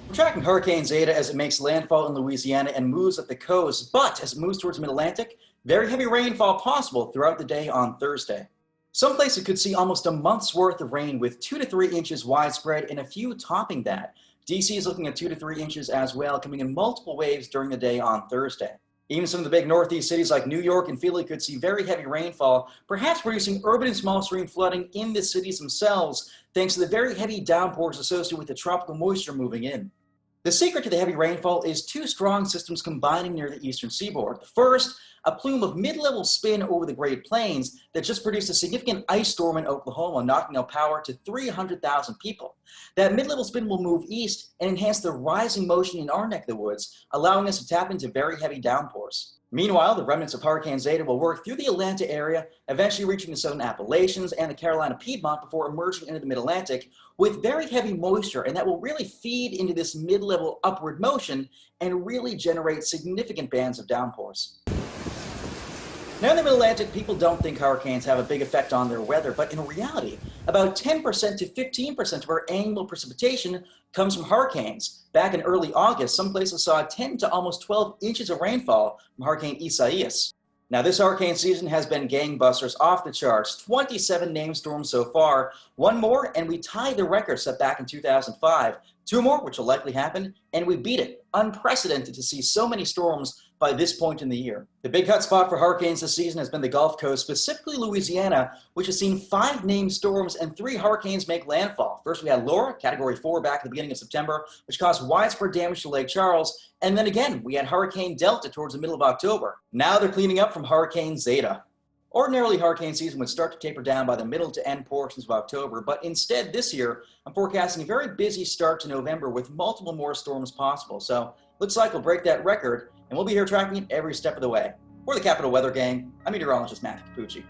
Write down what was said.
We're tracking Hurricane Zeta as it makes landfall in Louisiana and moves up the coast, but as it moves towards the mid-Atlantic, very heavy rainfall possible throughout the day on Thursday. Some places could see almost a month's worth of rain with 2 to 3 inches widespread and a few topping that. DC is looking at 2 to 3 inches as well, coming in multiple waves during the day on Thursday. Even some of the big northeast cities like New York and Philly could see very heavy rainfall, perhaps producing urban and small stream flooding in the cities themselves, thanks to the very heavy downpours associated with the tropical moisture moving in. The secret to the heavy rainfall is two strong systems combining near the eastern seaboard. The first, a plume of mid-level spin over the Great Plains that just produced a significant ice storm in Oklahoma, knocking out power to 300,000 people. That mid-level spin will move east and enhance the rising motion in our neck of the woods, allowing us to tap into very heavy downpours. Meanwhile, the remnants of Hurricane Zeta will work through the Atlanta area, eventually reaching the southern Appalachians and the Carolina Piedmont before emerging into the mid-Atlantic with very heavy moisture, and that will really feed into this mid-level upward motion and really generate significant bands of downpours. Now in the mid-Atlantic, people don't think hurricanes have a big effect on their weather, but in reality, about 10% to 15% of our annual precipitation comes from hurricanes. Back in early August, some places saw 10 to almost 12 inches of rainfall from Hurricane Isaias. Now this hurricane season has been gangbusters, off the charts. 27 named storms so far, one more and we tie the record set back in 2005. Two more, which will likely happen, and we beat it. Unprecedented to see so many storms by this point in the year. The big hotspot for hurricanes this season has been the Gulf Coast, specifically Louisiana, which has seen 5 named storms and 3 hurricanes make landfall. First we had Laura, Category 4 back at the beginning of September, which caused widespread damage to Lake Charles. And then again, we had Hurricane Delta towards the middle of October. Now they're cleaning up from Hurricane Zeta. Ordinarily, hurricane season would start to taper down by the middle to end portions of October, but instead this year, I'm forecasting a very busy start to November with multiple more storms possible. So looks like we'll break that record, and we'll be here tracking it every step of the way. For the Capital Weather Gang, I'm meteorologist Matthew Capucci.